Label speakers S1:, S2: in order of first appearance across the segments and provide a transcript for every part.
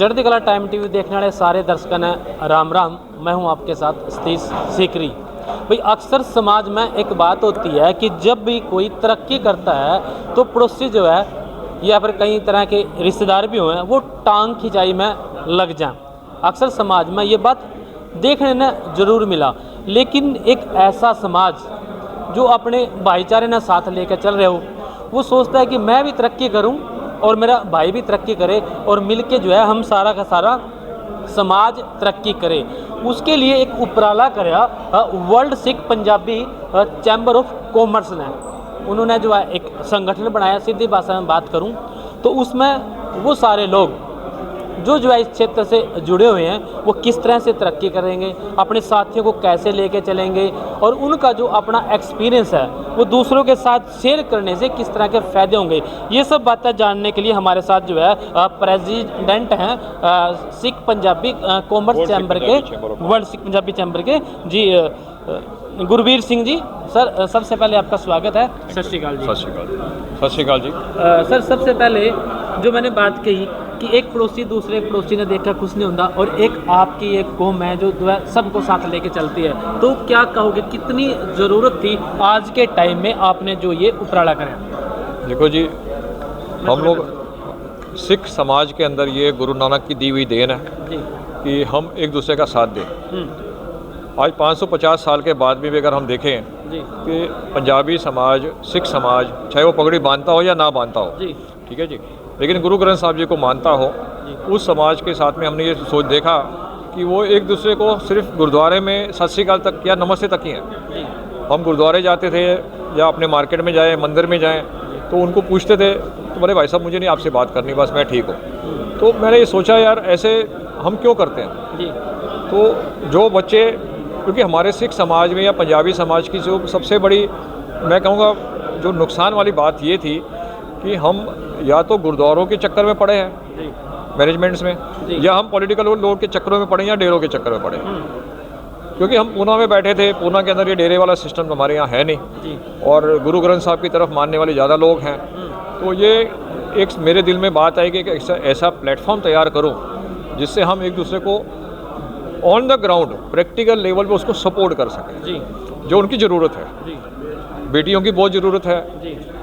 S1: चढ़ती कला time TV देखने वाले सारे दर्शकों ने राम राम। मैं हूं आपके साथ सतीश सीकरी। भाई अक्सर समाज में एक बात होती है कि जब भी कोई तरक्की करता है तो पड़ोसी जो है या फिर कई तरह के रिश्तेदार भी हुए हैं वो टांग खिंचाई में लग जाएं। अक्सर समाज में ये बात देखने ने ज़रूर मिला, लेकिन एक ऐसा समाज जो अपने भाईचारे ने साथ लेकर चल रहे हो, वो सोचता है कि मैं भी तरक्की करूं और मेरा भाई भी तरक्की करे और मिलके जो है हम सारा का सारा समाज तरक्की करे। उसके लिए एक उपराला कराया world Sikh Punjabi chamber of commerce ने। उन्होंने जो है एक संगठन बनाया, सीधी भाषा में बात करूं तो उसमें वो सारे लोग जो है इस क्षेत्र से जुड़े हुए हैं वो किस तरह से तरक्की करेंगे, अपने साथियों को कैसे लेके चलेंगे और उनका जो अपना एक्सपीरियंस है वो दूसरों के साथ शेयर करने से किस तरह के फ़ायदे होंगे, ये सब बातें जानने के लिए हमारे साथ जो है प्रेसिडेंट हैं सिख पंजाबी कॉमर्स चैम्बर के, वर्ल्ड सिख पंजाबी चैम्बर के जी गुरवीर सिंह जी। सर सबसे पहले आपका स्वागत है। सत श्री अकाल जी।
S2: सत श्री अकाल। सत श्री अकाल जी।
S1: सर सबसे पहले जो मैंने बात कही कि एक पड़ोसी दूसरे पड़ोसी ने देखकर खुश नहीं होता और एक आपकी एक कौम है जो है सबको साथ लेके चलती है, तो क्या कहोगे कितनी ज़रूरत थी आज के टाइम में आपने जो ये उपराला करा?
S2: देखो जी, हम लोग सिख समाज के अंदर ये गुरु नानक की दी हुई देन है कि हम एक दूसरे का साथ दें। आज 550 साल के बाद भी अगर हम देखें कि पंजाबी समाज, सिख समाज, चाहे वो पगड़ी बांधता हो या ना बांधता हो, ठीक है जी, लेकिन गुरु ग्रंथ साहब जी को मानता हो, उस समाज के साथ में हमने ये सोच देखा कि वो एक दूसरे को सिर्फ गुरुद्वारे में सत श्री अकाल तक या नमस्ते तक ही हैं। हम गुरुद्वारे जाते थे या अपने मार्केट में जाएँ, मंदिर में जाएँ, तो उनको पूछते थे तो बोले भाई साहब मुझे नहीं आपसे बात करनी, बस मैं ठीक हूँ। तो मैंने ये सोचा यार ऐसे हम क्यों करते हैं। तो जो बच्चे, क्योंकि हमारे सिख समाज में या पंजाबी समाज की जो सबसे बड़ी मैं कहूँगा जो नुकसान वाली बात ये थी कि हम या तो गुरुद्वारों के चक्कर में पड़े हैं मैनेजमेंट्स में, या हम पॉलिटिकल लोग के चक्करों में पड़े या डेरों के चक्कर में पड़े। क्योंकि हम पूना में बैठे थे, पूना के अंदर ये डेरे वाला सिस्टम तो हमारे यहाँ है नहीं और गुरु ग्रंथ साहब की तरफ मानने वाले ज़्यादा लोग हैं। तो ये एक मेरे दिल में बात आई कि ऐसा प्लेटफॉर्म तैयार करूँ जिससे हम एक दूसरे को on the ground practical level पे उसको सपोर्ट कर सकें। जो उनकी ज़रूरत है, बेटियों की बहुत ज़रूरत है,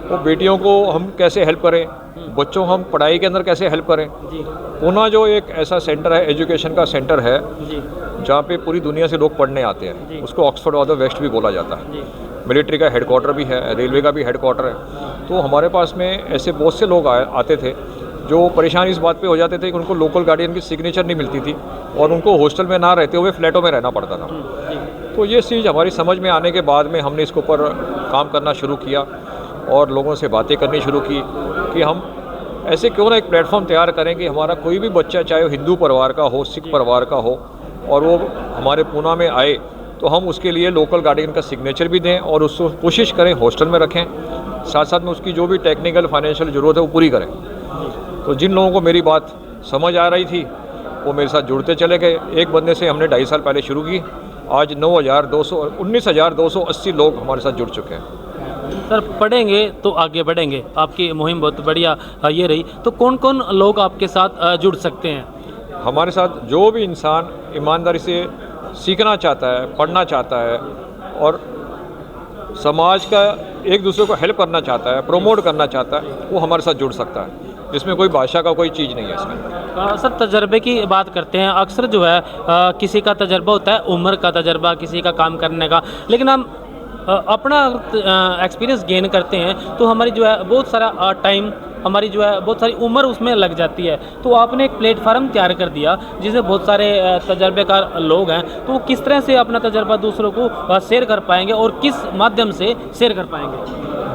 S2: वो बेटियों को हम कैसे हेल्प करें, बच्चों को हम पढ़ाई के अंदर कैसे हेल्प करें। पूना जो एक ऐसा सेंटर है, एजुकेशन का सेंटर है जहाँ पे पूरी दुनिया से लोग पढ़ने आते हैं, उसको ऑक्सफोर्ड ऑफ द वेस्ट भी बोला जाता है। मिलिट्री का हेडक्वार्टर भी है, रेलवे का भी हेडक्वार्टर है। तो हमारे पास में ऐसे बहुत से लोग आते थे जो परेशान इस बात पे हो जाते थे कि उनको लोकल गार्डियन की सिग्नेचर नहीं मिलती थी और उनको हॉस्टल में ना रहते हुए फ्लैटों में रहना पड़ता था। तो ये चीज़ हमारी समझ में आने के बाद में हमने इसके ऊपर काम करना शुरू किया और लोगों से बातें करनी शुरू की कि हम ऐसे क्यों ना एक प्लेटफॉर्म तैयार करें कि हमारा कोई भी बच्चा, चाहे वो हिंदू परिवार का हो, सिख परिवार का हो, और वो हमारे पूना में आए तो हम उसके लिए लोकल गार्डियन का सिग्नेचर भी दें और उसको कोशिश करें हॉस्टल में रखें, साथ साथ में उसकी जो भी टेक्निकल फाइनेंशियल ज़रूरत है वो पूरी करें। तो जिन लोगों को मेरी बात समझ आ रही थी वो मेरे साथ जुड़ते चले गए। एक बंदे से हमने 2.5 साल पहले शुरू की, आज 19,280 लोग हमारे साथ जुड़ चुके हैं।
S1: सर पढ़ेंगे तो आगे बढ़ेंगे, आपकी मुहिम बहुत बढ़िया ये रही। तो कौन कौन लोग आपके साथ जुड़ सकते हैं?
S2: हमारे साथ जो भी इंसान ईमानदारी से सीखना चाहता है, पढ़ना चाहता है और समाज का एक दूसरे को हेल्प करना चाहता है, प्रमोट करना चाहता है, वो हमारे साथ जुड़ सकता है। इसमें कोई भाषा का कोई चीज़ नहीं है इसमें।
S1: सर तजर्बे की बात करते हैं, अक्सर जो है किसी का तजर्बा होता है, उम्र का तजर्बा, किसी का काम करने का, लेकिन हम अपना एक्सपीरियंस गेन करते हैं तो हमारी जो है बहुत सारा टाइम, हमारी जो है बहुत सारी उम्र उसमें लग जाती है। तो आपने एक प्लेटफार्म तैयार कर दिया जिसमें बहुत सारे तजर्बेकार लोग हैं, तो वो किस तरह से अपना तजर्बा दूसरों को शेयर कर पाएंगे और किस माध्यम से शेयर कर पाएंगे?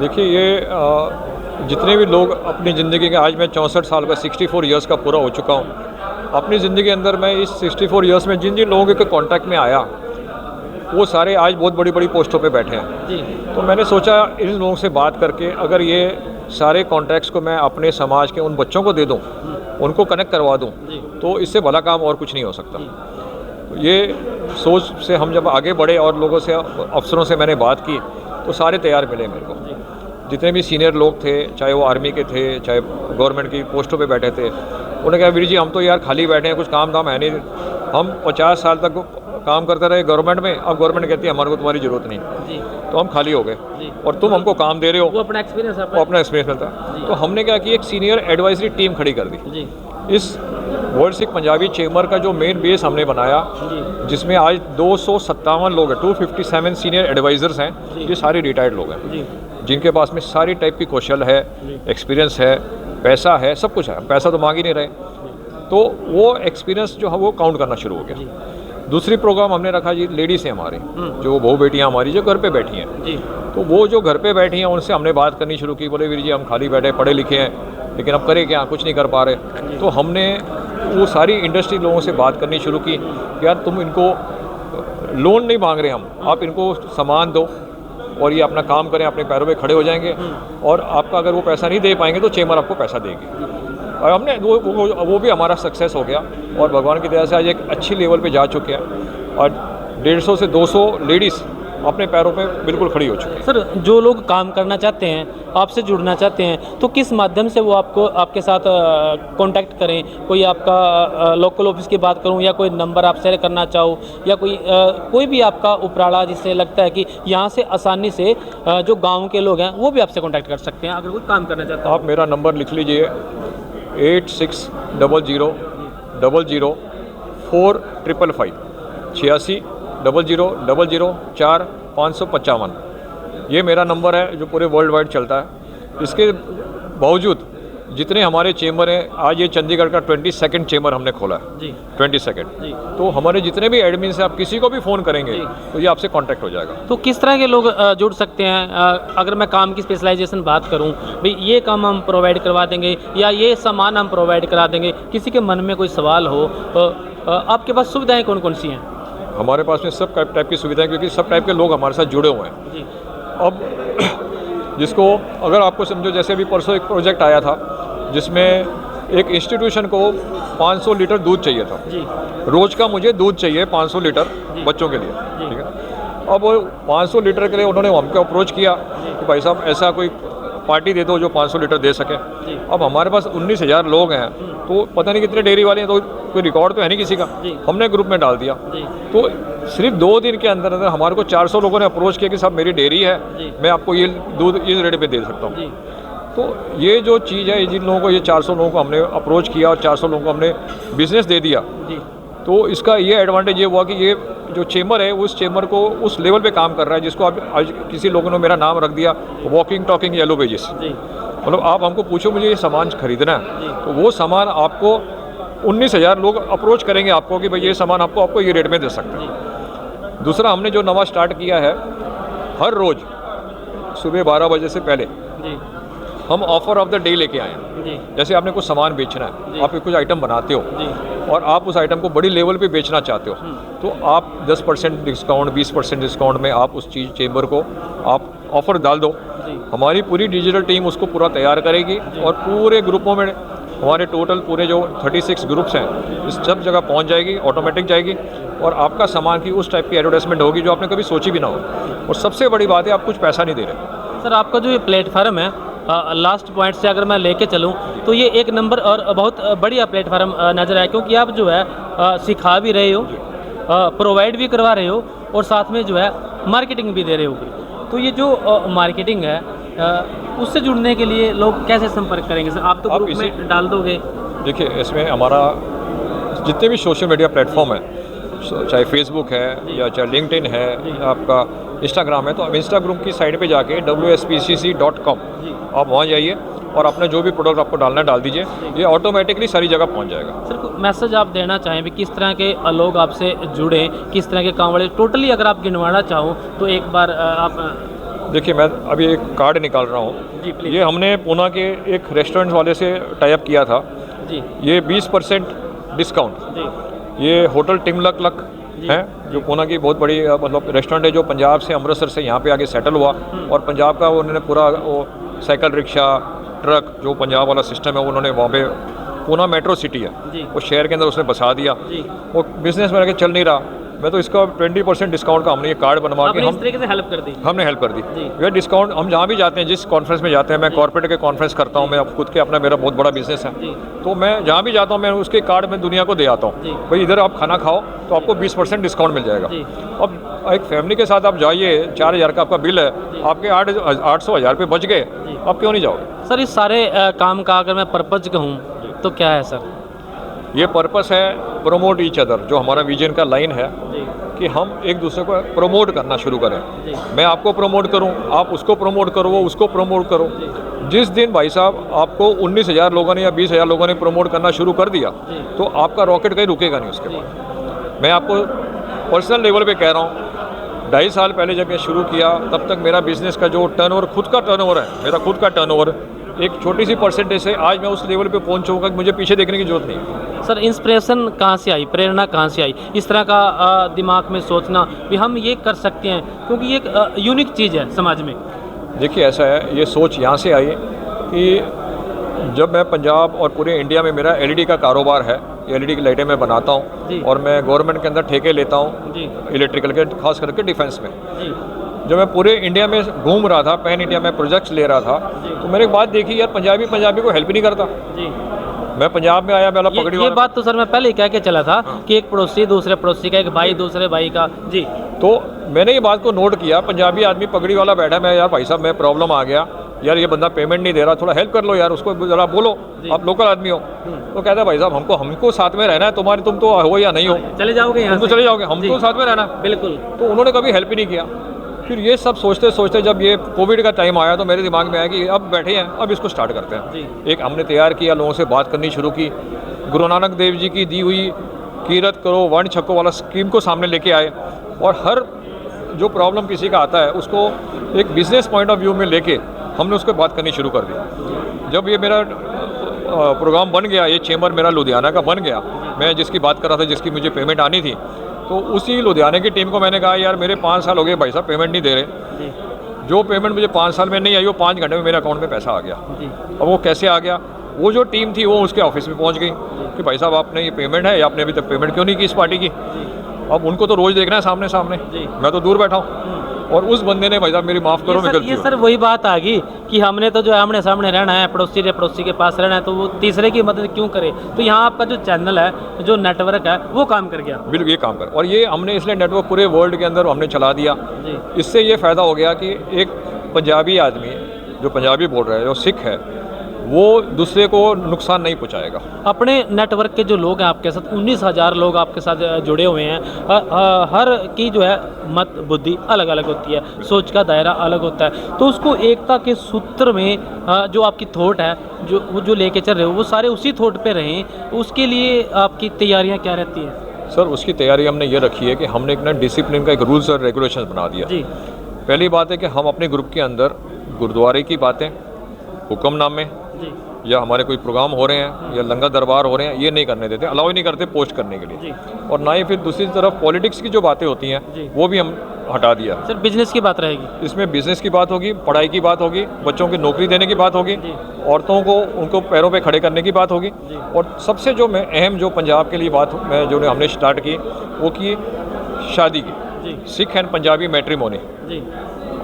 S2: देखिए, ये जितने भी लोग अपनी ज़िंदगी के, आज मैं 64 साल का 64 ईयर्स का पूरा हो चुका हूँ। अपनी ज़िंदगी के अंदर मैं इस 64 ईयर्स में जिन जिन लोगों के कांटेक्ट में आया वो सारे आज बहुत बड़ी बड़ी पोस्टों पे बैठे हैं। तो मैंने सोचा इन लोगों से बात करके अगर ये सारे कॉन्टैक्ट्स को मैं अपने समाज के उन बच्चों को दे दूँ, उनको कनेक्ट करवा दूँ, तो इससे भला काम और कुछ नहीं हो सकता। तो ये सोच से हम जब आगे बढ़े और लोगों से, अफसरों से मैंने बात की तो सारे तैयार मिले मेरे को। जितने भी सीनियर लोग थे, चाहे वो आर्मी के थे, चाहे गवर्नमेंट की पोस्टों पे बैठे थे, उन्होंने कहा वीर जी हम तो यार खाली बैठे हैं, कुछ काम धाम है नहीं, हम 50 साल तक काम करते रहे गवर्नमेंट में, अब गवर्नमेंट कहती है हमारे को तुम्हारी ज़रूरत नहीं,
S1: जी
S2: तो हम खाली हो गए
S1: जी।
S2: और तुम हमको काम दे रहे हो।
S1: वो अपना एक्सपीरियंस
S2: वो अपना एक्सपीरियंस मिलता है। तो हमने क्या किया, एक सीनियर एडवाइजरी टीम खड़ी कर दी।
S1: जी
S2: इस वर्ल्ड सिख पंजाबी चेंबर का जो मेन बेस हमने बनाया,
S1: जी
S2: जिसमें आज 257 लोग हैं, 257 सीनियर एडवाइज़र्स हैं, ये सारे रिटायर्ड लोग हैं,
S1: जी
S2: जिनके पास में सारी टाइप की कौशल है, एक्सपीरियंस है, पैसा है, सब कुछ है, पैसा तो मांग ही नहीं रहे। तो वो एक्सपीरियंस जो है वो काउंट करना शुरू हो गया। दूसरी प्रोग्राम हमने रखा जी, लेडीज़ हैं हमारी, जो बहू बेटियाँ हमारी जो घर पे बैठी हैं,
S1: जी
S2: तो वो जो घर पे बैठी हैं उनसे हमने बात करनी शुरू की। बोले वीर जी हम खाली बैठे, पढ़े लिखे हैं, लेकिन अब करें क्या, कुछ नहीं कर पा रहे। तो हमने वो सारी इंडस्ट्री लोगों से बात करनी शुरू की कि यार तुम इनको लोन नहीं मांग रहे हम, आप इनको सामान दो और ये अपना काम करें, अपने पैरों पे खड़े हो जाएंगे, और आपका अगर वो पैसा नहीं दे पाएंगे तो चेंबर आपको पैसा देगी। और हमने वो भी हमारा सक्सेस हो गया, और भगवान की दया से आज एक अच्छी लेवल पे जा चुके हैं, और 150 से 200 लेडीज़ अपने पैरों पे बिल्कुल खड़ी हो चुकी हैं।
S1: सर, जो लोग काम करना चाहते हैं, आपसे जुड़ना चाहते हैं, तो किस माध्यम से वो आपको आपके साथ कांटेक्ट करें? कोई आपका लोकल ऑफिस की बात करूं, या कोई नंबर आप शेयर करना चाहो, या कोई भी आपका उपराला जिससे लगता है कि यहाँ से आसानी से जो गाँव के लोग हैं वो भी आपसे कांटेक्ट कर सकते हैं अगर कोई काम करना चाहता है?
S2: आप मेरा नंबर लिख लीजिए, 8600004555, 8600004555। ये मेरा नंबर है जो पूरे वर्ल्ड वाइड चलता है। इसके बावजूद जितने हमारे चेंबर हैं, आज ये चंडीगढ़ का 22nd चेंबर हमने खोला है,
S1: जी
S2: 22nd।
S1: जी।
S2: तो हमारे जितने भी एडमिन से आप किसी को भी फ़ोन करेंगे तो ये आपसे कांटेक्ट हो जाएगा।
S1: तो किस तरह के लोग जुड़ सकते हैं? अगर मैं काम की स्पेशलाइजेशन बात करूं, भाई ये काम हम प्रोवाइड करवा देंगे या ये सामान हम प्रोवाइड करा देंगे, किसी के मन में कोई सवाल हो, आपके पास सुविधाएं कौन कौन सी हैं?
S2: हमारे पास में सब टाइप की सुविधाएं, क्योंकि सब टाइप के लोग हमारे साथ जुड़े हुए हैं।
S1: जी
S2: अब जिसको अगर आपको समझो, जैसे अभी परसों एक प्रोजेक्ट आया था जिसमें एक इंस्टीट्यूशन को 500 लीटर दूध चाहिए था।
S1: जी
S2: रोज़ का मुझे दूध चाहिए 500 लीटर बच्चों के लिए, ठीक है। अब वो 500 लीटर के लिए उन्होंने हमको अप्रोच किया कि भाई साहब ऐसा कोई पार्टी दे दो जो 500 लीटर दे सके। अब हमारे पास 19,000 लोग हैं, तो पता नहीं कितने डेयरी वाले हैं, तो कोई रिकॉर्ड तो है नहीं किसी का। हमने ग्रुप में डाल दिया, तो सिर्फ 2 दिन के अंदर अंदर हमारे को 400 लोगों ने अप्रोच किया कि साहब मेरी डेयरी है, मैं आपको ये दूध इस रेट पे दे सकता हूँ। तो ये जो चीज़ है, जिन लोगों को, ये 400 लोगों को हमने अप्रोच किया और 400 लोगों को हमने बिज़नेस दे दिया, तो इसका ये एडवांटेज ये हुआ कि ये जो चेंबर है उस चेंबर को उस लेवल पे काम कर रहा है जिसको अब आज किसी लोगों ने मेरा नाम रख दिया वॉकिंग टॉकिंग येलो पेजेस। मतलब आप हमको पूछो मुझे ये सामान खरीदना है, तो वो सामान आपको 19,000 लोग अप्रोच करेंगे आपको कि भाई ये सामान आपको ये रेट में दे सकते हैं। दूसरा, हमने जो नवा स्टार्ट किया है, हर रोज़ सुबह 12 बजे से पहले हम ऑफर ऑफ द डे लेके आए हैं। जैसे आपने कुछ सामान बेचना है, आप कुछ आइटम बनाते हो और आप उस आइटम को बड़ी लेवल पे बेचना चाहते हो, तो आप 10% डिस्काउंट, 20% डिस्काउंट में आप उस चीज़ चेंबर को आप ऑफ़र डाल दो। हमारी पूरी डिजिटल टीम उसको पूरा तैयार करेगी और पूरे ग्रुपों में, हमारे टोटल पूरे जो 36 ग्रुप्स हैं, इस सब जगह पहुंच जाएगी, ऑटोमेटिक जाएगी, और आपका सामान की उस टाइप की एडवर्टाइजमेंट होगी जो आपने कभी सोची भी ना हो। और सबसे बड़ी बात है, आप कुछ पैसा नहीं दे रहे।
S1: सर, आपका जो ये प्लेटफार्म है, लास्ट पॉइंट से अगर मैं लेके चलूं तो ये एक नंबर और बहुत बढ़िया प्लेटफार्म नज़र आया, क्योंकि आप जो है सिखा भी रहे हो, प्रोवाइड भी करवा रहे हो, और साथ में जो है मार्केटिंग भी दे रहे हो। तो ये जो मार्केटिंग है, उससे जुड़ने के लिए लोग कैसे संपर्क करेंगे? सर, आप तो ग्रुप में डाल दोगे।
S2: देखिए, इसमें हमारा जितने भी सोशल मीडिया प्लेटफॉर्म है, चाहे फेसबुक है या चाहे लिंक्डइन है या आपका इंस्टाग्राम है, तो आप इंस्टाग्राम की साइट पे जाके wspcc.com आप वहाँ जाइए और अपना जो भी प्रोडक्ट आपको डालना है डाल दीजिए, ये ऑटोमेटिकली सारी जगह पहुँच जाएगा।
S1: सर, मैसेज आप देना चाहें भी किस तरह के लोग आपसे जुड़े, किस तरह के काम वाले, टोटली अगर आप गिनवाना चाहो तो एक बार आप।
S2: देखिए, मैं अभी एक कार्ड निकाल रहा हूँ, ये हमने पूना के एक रेस्टोरेंट वाले से टाई अप किया था जी। ये 20% डिस्काउंट, ये होटल टिमलक लक है, जो पूना की बहुत बड़ी मतलब रेस्टोरेंट है, जो पंजाब से, अमृतसर से यहाँ पे आके सेटल हुआ, और पंजाब का उन्होंने पूरा वो साइकिल रिक्शा ट्रक जो पंजाब वाला सिस्टम है उन्होंने वहाँ पे, पूना मेट्रो सिटी है, वो शहर के अंदर उसने बसा दिया। वो बिजनेस में आके चल नहीं रहा, मैं तो इसका 20% डिस्काउंट का हमने ये कार्ड बनवा के
S1: आपने इस
S2: हम
S1: तरीके से हेल्प कर दी।
S2: हमने हेल्प कर दी।
S1: जी।
S2: ये डिस्काउंट हम जहाँ भी जाते हैं, जिस कॉन्फ्रेंस में जाते हैं, मैं कॉर्पोरेट के कॉन्फ्रेंस करता हूँ, मैं अब खुद के अपना मेरा बहुत बड़ा बिजनेस है,
S1: जी।
S2: तो मैं जहाँ भी जाता हूँ मैं उसके कार्ड में दुनिया को दे आता
S1: जी।
S2: हूँ, भाई इधर आप खाना खाओ तो आपको 20% डिस्काउंट मिल जाएगा।
S1: जी।
S2: अब एक फैमिली के साथ आप जाइए, 4000 का आपका बिल है, आपके 800-1000 रुपये बच गए, आप क्यों नहीं जाओगे?
S1: सर इस सारे काम का अगर मैं पर्पज कहूँ तो क्या है सर?
S2: ये पर्पस है प्रमोट ईच अदर, जो हमारा विजन का लाइन है
S1: जी।
S2: कि हम एक दूसरे को प्रमोट करना शुरू करें।
S1: जी।
S2: मैं आपको प्रमोट करूं, आप उसको प्रमोट करो, वो उसको प्रमोट करो। जिस दिन भाई साहब आपको 19,000 लोगों ने या 20,000 लोगों ने प्रमोट करना शुरू कर दिया, तो आपका रॉकेट कहीं रुकेगा नहीं उसके बाद। मैं आपको पर्सनल लेवल पे कह रहा हूँ, 2.5 साल पहले जब मैं शुरू किया तब तक मेरा बिजनेस का जो टर्नओवर, खुद का टर्नओवर है, मेरा खुद का टर्नओवर एक छोटी सी परसेंटेज से आज मैं उस लेवल पे पहुंच चुका कि मुझे पीछे देखने की जरूरत नहीं है।
S1: सर इंस्पिरेशन कहाँ से आई, प्रेरणा कहाँ से आई इस तरह का दिमाग में सोचना भी हम ये कर सकते हैं, क्योंकि ये एक यूनिक चीज़ है समाज में?
S2: देखिए ऐसा है, ये सोच यहाँ से आई कि जब मैं पंजाब और पूरे इंडिया में मेरा एलईडी का कारोबार है, एलईडी की लाइटें मैं बनाता
S1: जी।
S2: हूँ और मैं गवर्नमेंट के अंदर ठेके लेता हूँ
S1: जी।
S2: इलेक्ट्रिकल के, खास करके डिफेंस में।
S1: जी।
S2: जब मैं पूरे इंडिया में घूम रहा था, पैन इंडिया में प्रोजेक्ट्स ले रहा था, तो मैंने एक बात देखी, यार पंजाबी को हेल्प ही नहीं करता।
S1: जी।
S2: मैं पंजाब में आया, पहला पगड़ी
S1: ये
S2: वाला,
S1: बात तो सर मैं पहले ही कह के चला था कि एक पड़ोसी दूसरे पड़ोसी का, एक भाई दूसरे भाई का। जी।
S2: तो मैंने ये बात को नोट किया, पंजाबी आदमी पगड़ी वाला बैठा, मैं यार भाई साहब मैं प्रॉब्लम आ गया यार, ये बंदा पेमेंट नहीं दे रहा, थोड़ा हेल्प कर लो यार, उसको ज़रा बोलो, आप लोकल आदमी हो। तो कहता है भाई साहब हमको साथ में रहना है, तुम तो हो या नहीं हो,
S1: चले जाओगे यहाँ
S2: तुम तो
S1: से।
S2: चले जाओगे, हम
S1: जी।
S2: तो साथ में रहना है।
S1: बिल्कुल।
S2: तो उन्होंने कभी हेल्प ही नहीं किया। फिर ये सब सोचते सोचते जब ये कोविड का टाइम आया तो मेरे दिमाग में आया कि अब बैठे हैं, अब इसको स्टार्ट करते हैं।
S1: जी।
S2: एक हमने तैयार किया, लोगों से बात करनी शुरू की, गुरु नानक देव जी की दी हुई कीरत करो वर्ण छक्को वाला स्कीम को सामने लेके आए, और हर जो प्रॉब्लम किसी का आता है उसको एक बिजनेस पॉइंट ऑफ व्यू में लेके हमने उसको बात करनी शुरू कर दी। जब ये मेरा प्रोग्राम बन गया, ये चेंबर मेरा लुधियाना का बन गया, मैं जिसकी बात कर रहा था, जिसकी मुझे पेमेंट आनी थी, तो उसी लुधियाने की टीम को मैंने कहा यार मेरे 5 साल हो गए भाई साहब पेमेंट नहीं दे रहे, जो पेमेंट मुझे 5 साल में नहीं आई वो 5 घंटे में मेरे अकाउंट में पैसा आ गया।
S1: जी।
S2: अब वो कैसे आ गया? वो जो टीम थी वो उसके ऑफिस में पहुंच गई कि भाई साहब आपने ये पेमेंट है, या आपने अभी तक पेमेंट क्यों नहीं की इस पार्टी की? अब उनको तो रोज़ देखना है सामने सामने,
S1: जी।
S2: मैं तो दूर बैठा हूँ। और उस बंदे ने भाई साहब मेरी माफ़ करो, मैं गलती
S1: ये
S2: हो
S1: सर वही बात आ गई कि हमने तो जो है आमने सामने रहना है, पड़ोसी के पास रहना है, तो वो तीसरे की मदद क्यों करे? तो यहाँ आपका जो चैनल है, जो नेटवर्क है, वो काम कर गया।
S2: बिल्कुल ये काम कर, और ये हमने इसलिए नेटवर्क पूरे वर्ल्ड के अंदर हमने चला दिया।
S1: जी।
S2: इससे ये फ़ायदा हो गया कि एक पंजाबी आदमी जो पंजाबी बोल रहा है, जो सिख है, वो दूसरे को नुकसान नहीं पहुंचाएगा।
S1: अपने नेटवर्क के जो लोग हैं आपके साथ, 19,000 लोग आपके साथ जुड़े हुए हैं, हर की जो है मत बुद्धि अलग अलग होती है, सोच का दायरा अलग होता है, तो उसको एकता के सूत्र में जो आपकी थॉट है, जो लेके चल रहे हो, वो सारे उसी थॉट पे रहें, उसके लिए आपकी तैयारियां क्या रहती हैं?
S2: सर उसकी तैयारी हमने ये रखी है कि हमने एक ना डिसिप्लिन का एक रूल्स और रेगुलेशन बना दिया।
S1: जी।
S2: पहली बात है कि हम अपने ग्रुप के अंदर गुरुद्वारे की बातें, हुक्मनामे,
S1: जी।
S2: या हमारे कोई प्रोग्राम हो रहे हैं या लंगर दरबार हो रहे हैं, ये नहीं करने देते, अलाउ ही नहीं करते पोस्ट करने के लिए।
S1: जी।
S2: और ना ही फिर दूसरी तरफ पॉलिटिक्स की जो बातें होती
S1: जी।
S2: हैं वो भी हम हटा दिया।
S1: सर बिजनेस की बात रहेगी
S2: इसमें बिजनेस की बात होगी, पढ़ाई की बात होगी, बच्चों की नौकरी देने की बात होगी,
S1: जी।
S2: औरतों को उनको पैरों पे खड़े करने की बात होगी,
S1: जी।
S2: और सबसे जो मैं अहम जो पंजाब के लिए बात मैं जो हमने स्टार्ट की वो की शादी की,
S1: जी।
S2: Sikh and Punjabi matrimony.
S1: जी।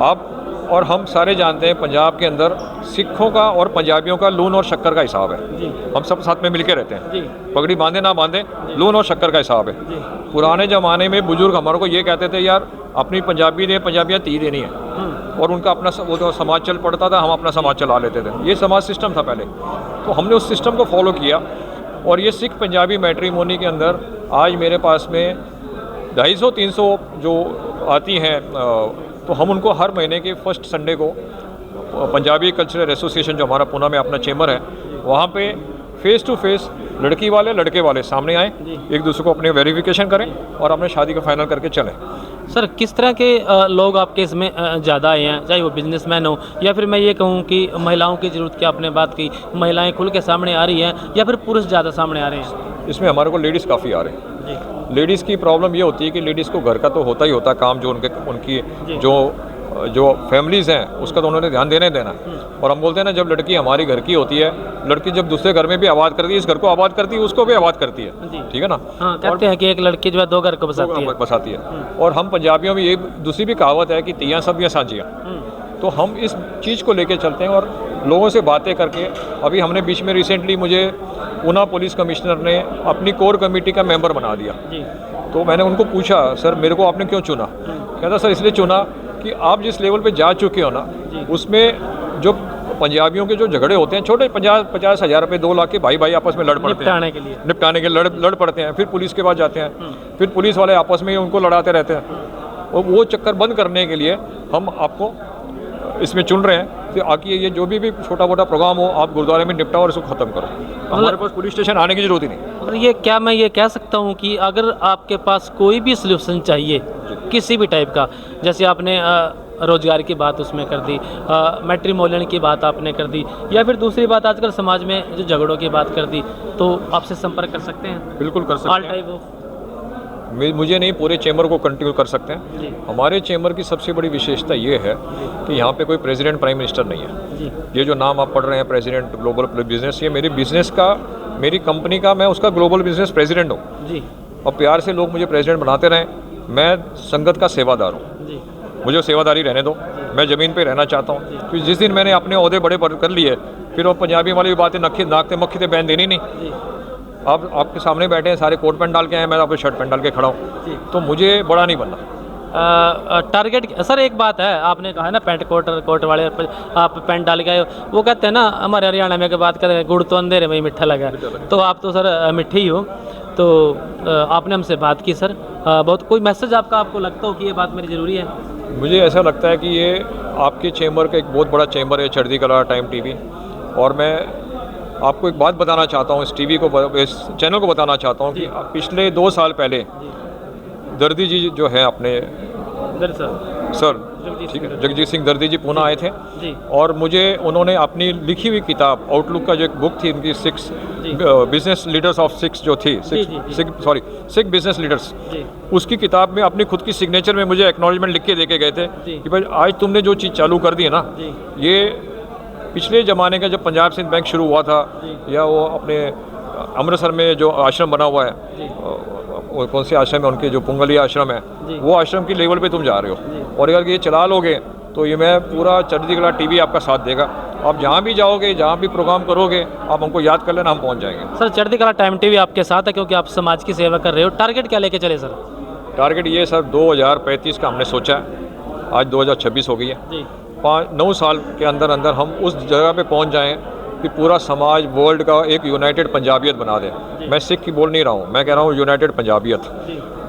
S2: आप और हम सारे जानते हैं पंजाब के अंदर सिखों का और पंजाबियों का लून और शक्कर का हिसाब है।
S1: जी।
S2: हम सब साथ में मिलके रहते हैं,
S1: जी।
S2: पगड़ी बांधे ना बांधे, लून और शक्कर का हिसाब है।
S1: जी।
S2: पुराने ज़माने में बुजुर्ग हमारे को ये कहते थे यार अपनी पंजाबी ने पंजाबियाँ ती देनी है, और उनका अपना वो तो समाज चल पड़ता था, हम अपना समाज चला लेते थे, ये समाज सिस्टम था पहले। तो हमने उस सिस्टम को फॉलो किया, और ये सिख पंजाबी मैट्रिमोनी के अंदर आज मेरे पास में 250-300 जो आती हैं, तो हम उनको हर महीने के फर्स्ट संडे को पंजाबी कल्चरल एसोसिएशन जो हमारा पुणे में अपना चेंबर है, वहाँ पे फेस टू फेस लड़की वाले लड़के वाले सामने आए, एक दूसरे को अपने वेरिफिकेशन करें और अपने शादी का फाइनल करके चलें।
S1: सर किस तरह के लोग आपके इसमें ज़्यादा आए हैं, चाहे वो बिजनेसमैन हो, या फिर मैं ये कहूँ कि महिलाओं की ज़रूरत की आपने बात की, महिलाएं खुल के सामने आ रही हैं, या फिर पुरुष ज़्यादा सामने आ रहे हैं?
S2: इसमें हमारे को लेडीज़ काफ़ी आ रहे हैं।
S1: जी।
S2: लेडीज़ की प्रॉब्लम ये होती है कि लेडीज़ को घर का तो होता ही होता काम, जो उनकी जो जो फैमिलीज़ हैं उसका तो उन्होंने ध्यान देना ही देना। और हम बोलते हैं ना, जब लड़की हमारी घर की होती है, लड़की जब दूसरे घर में भी आबाद करती है, इस घर को आबाद करती है, उसको भी आबाद करती है, ठीक है ना।
S1: हाँ, कहते हैं कि एक लड़की जो है 2 घर को बसाती है।
S2: और हम पंजाबियों में ये दूसरी भी कहावत है कि तियाँ सब्जियाँ साझियाँ। तो हम इस चीज़ को लेके चलते हैं और लोगों से बातें करके, अभी हमने बीच में रिसेंटली मुझे ऊना पुलिस कमिश्नर ने अपनी कोर कमेटी का मेंबर बना दिया। तो मैंने उनको पूछा, सर मेरे को आपने क्यों चुना? कहता सर इसलिए चुना कि आप जिस लेवल पे जा चुके हो ना, उसमें जो पंजाबियों के जो झगड़े होते हैं, छोटे 50 हज़ार रुपये 2 लाख के भाई आपस में लड़ पड़ते हैं, निपटाने के लड़ पड़ते हैं, फिर पुलिस के पास जाते हैं, फिर पुलिस वाले आपस में उनको लड़ाते रहते हैं। और वो चक्कर बंद करने के लिए हम आपको इसमें चुन रहे हैं कि आके ये जो भी छोटा मोटा प्रोग्राम हो, आप गुरुद्वारे में निपटाओ और इसको ख़त्म करो। हमारे पास पुलिस स्टेशन आने की ज़रूरत ही नहीं।
S1: और ये क्या मैं ये कह सकता हूँ कि अगर आपके पास कोई भी सलूशन चाहिए किसी भी टाइप का, जैसे आपने रोजगार की बात उसमें कर दी, मैट्रिमोनियल की बात आपने कर दी, या फिर दूसरी बात आजकल समाज में जो झगड़ों की बात कर दी, तो आपसे संपर्क कर सकते हैं?
S2: बिल्कुल कर सकते
S1: ऑल टाइप ऑफ,
S2: मुझे नहीं, पूरे चैम्बर को कंटिन्यू कर सकते हैं। हमारे चैम्बर की सबसे बड़ी विशेषता ये है कि यहाँ पे कोई प्रेसिडेंट प्राइम मिनिस्टर नहीं है। ये जो नाम आप पढ़ रहे हैं, प्रेसिडेंट ग्लोबल बिजनेस, ये मेरी बिजनेस का, मेरी कंपनी का, मैं उसका ग्लोबल बिजनेस प्रेसिडेंट हूँ। और प्यार से लोग मुझे प्रेसिडेंट बनाते रहें। मैं संगत का सेवादार हूँ, मुझे सेवादारी रहने दो। मैं ज़मीन पे रहना चाहता हूँ, क्योंकि जिस दिन मैंने अपने ओहदे बड़े कर लिए, फिर वो पंजाबी वाली बातें नाकते मक्खी बैन देनी नहीं। आप आपके सामने बैठे हैं, सारे कोट पैंट डाल के आए, मैं आपको शर्ट पैंट डाल के खड़ा हूँ, तो मुझे बड़ा नहीं बनना।
S1: टारगेट सर, एक बात है, आपने कहा है ना पैंट कोट वाले आप पैंट डाल के आए हो, वो कहते हैं ना हमारे हरियाणा में बात करें, गुड़ तो अंधेरे में ही मीठा लगा। तो आप तो सर मीठे ही हो। तो आपने हमसे बात की सर, बहुत कोई मैसेज आपको लगता हो कि ये बात मेरी ज़रूरी है?
S2: मुझे ऐसा लगता है कि ये आपके चैम्बर का एक बहुत बड़ा चैम्बर है, चढ़ती कला टाइम टीवी। और मैं आपको एक बात बताना चाहता हूँ, इस टीवी को, इस चैनल को बताना चाहता हूँ कि पिछले 2 साल पहले दर्दी जी जो है अपने सर, ठीक है, जगजीत सिंह दर्दी जी पूना आए थे। और मुझे उन्होंने अपनी लिखी हुई किताब आउटलुक का जो एक बुक थी उनकी, 6 बिजनेस लीडर्स ऑफ 6 जो थी, 6 बिजनेस लीडर्स, उसकी किताब में अपनी खुद की सिग्नेचर में मुझे एक्नॉलेजमेंट लिख के दे के गए थे कि भाई आज तुमने जो चीज़ चालू कर दी है ना, ये पिछले ज़माने का जब पंजाब सिंध बैंक शुरू हुआ था, या वो अपने अमृतसर में जो आश्रम बना हुआ है, वो कौन से आश्रम है उनके, जो पुंगलिया आश्रम है, वो आश्रम की लेवल पे तुम जा रहे हो। और अगर ये चला लोगे तो ये मैं पूरा चढ़ती कला टीवी आपका साथ देगा। आप जहाँ भी जाओगे, जहाँ भी प्रोग्राम करोगे, आप हमको याद कर लेना, हम पहुँच जाएंगे।
S1: सर चढ़ती कला टाइम टीवी आपके साथ है क्योंकि आप समाज की सेवा कर रहे हो। टारगेट क्या लेके चले सर?
S2: टारगेट ये सर 2035 का हमने सोचा है, आज 2026 हो गई है। 9 साल के अंदर अंदर हम उस जगह पे पहुंच जाएं कि पूरा समाज वर्ल्ड का एक यूनाइटेड पंजाबियत बना दें। मैं सिख की बोल नहीं रहा हूं, मैं कह रहा हूं यूनाइटेड पंजाबियत,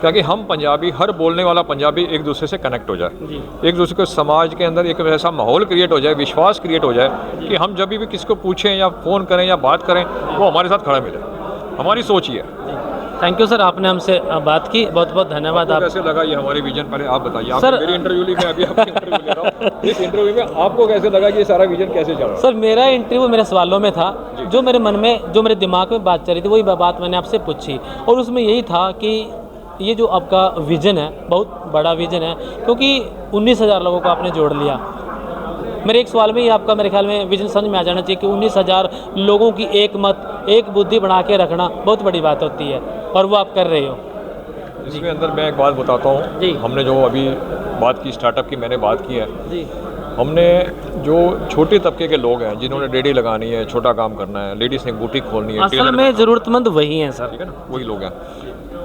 S2: क्योंकि हम पंजाबी, हर बोलने वाला पंजाबी एक दूसरे से कनेक्ट हो जाए, एक दूसरे को समाज के अंदर एक ऐसा माहौल क्रिएट हो जाए, विश्वास क्रिएट हो जाए कि हम जब भी किसी को पूछें या फ़ोन करें या बात करें, वो हमारे साथ खड़ा मिले। हमारी सोच ही है।
S1: थैंक यू सर, आपने हमसे बात की, बहुत बहुत धन्यवाद।
S2: आप कैसे लगा ये हमारी विजन, पहले आप बताइए। सर मेरी इंटरव्यू ली, मैं अभी आपकी इंटरव्यू ले रहा हूँ। इस इंटरव्यू में आपको कैसे लगा कि ये सारा विजन कैसे चल रहा है?
S1: सर मेरा इंटरव्यू मेरे सवालों में था, जो मेरे मन में, जो मेरे दिमाग में बात चल रही थी, वही बात मैंने आपसे पूछी। और उसमें यही था कि ये जो आपका विजन है, बहुत बड़ा विजन है, क्योंकि 19,000 लोगों को आपने जोड़ लिया। मेरे एक सवाल में ही आपका मेरे ख्याल में विजन समझ में आ जाना चाहिए कि 19,000 लोगों की एक मत, एक बुद्धि बना के रखना बहुत बड़ी बात होती है, और वो आप कर रहे हो।
S2: इसमें अंदर मैं एक बात बताता हूँ, हमने जो अभी बात की स्टार्टअप की, मैंने बात की है, हमने जो छोटे तबके के लोग हैं जिन्होंने रेडी लगानी है, छोटा काम करना है, लेडीज ने बुटीक खोलनी है,
S1: असल में ज़रूरतमंद वही हैं सर,
S2: ठीक है ना, वही लोग हैं।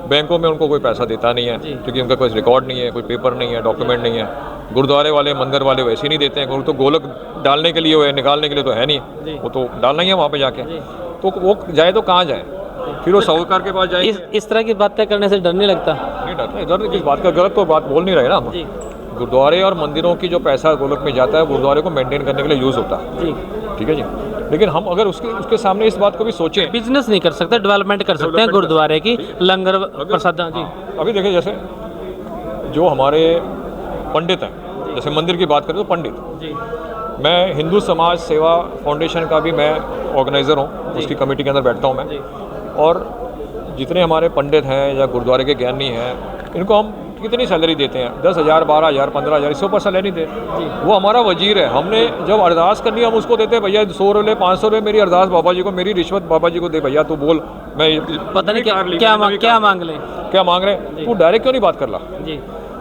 S2: बैंकों में उनको कोई पैसा देता नहीं है क्योंकि उनका कोई रिकॉर्ड नहीं है, कोई पेपर नहीं है, डॉक्यूमेंट नहीं है। गुरुद्वारे वाले, मंदिर वाले वैसे ही नहीं देते हैं, तो गोलक डालने के लिए है, निकालने के लिए तो है नहीं, वो तो डालना ही है वहाँ पे जाके। तो वो जाए तो कहाँ जाए, फिर वो साहूकार के पास जाए।
S1: इस तरह की बातें करने से डर नहीं लगता?
S2: नहीं डरता, डर किस बात का, गलत तो बात बोल नहीं रहे ना हम। गुरुद्वारे और मंदिरों की जो पैसा गोलक में जाता है, गुरुद्वारे को मेंटेन करने के लिए यूज़ होता है, ठीक है जी। लेकिन हम अगर उसके सामने इस बात को भी सोचें,
S1: बिजनेस नहीं कर सकते, डेवलपमेंट कर सकते हैं गुरुद्वारे की, लंगर प्रसाद जी।
S2: अभी देखिए, जैसे जो हमारे पंडित हैं, जैसे मंदिर की बात करें तो पंडित, मैं हिंदू समाज सेवा फाउंडेशन का भी मैं ऑर्गेनाइज़र हूँ, उसकी कमेटी के अंदर बैठता हूँ मैं। और जितने हमारे पंडित हैं या गुरुद्वारे के ज्ञानी हैं, इनको हम कितनी सैलरी देते हैं, 10,000 12,000 15,000, इससे ऊपर सैलरी दे। वो हमारा वजीर है, हमने जब अरदास करनी है हम उसको देते हैं, भैया 100 रुपये 500 रुपये मेरी अरदास बाबा जी को, मेरी रिश्वत बाबा जी को दे, भैया तू बोल मैं
S1: पता नहीं क्या मांग ले,
S2: क्या मांग रहे हैं, तू डायरेक्ट क्यों नहीं बात कर रहा।
S1: जी।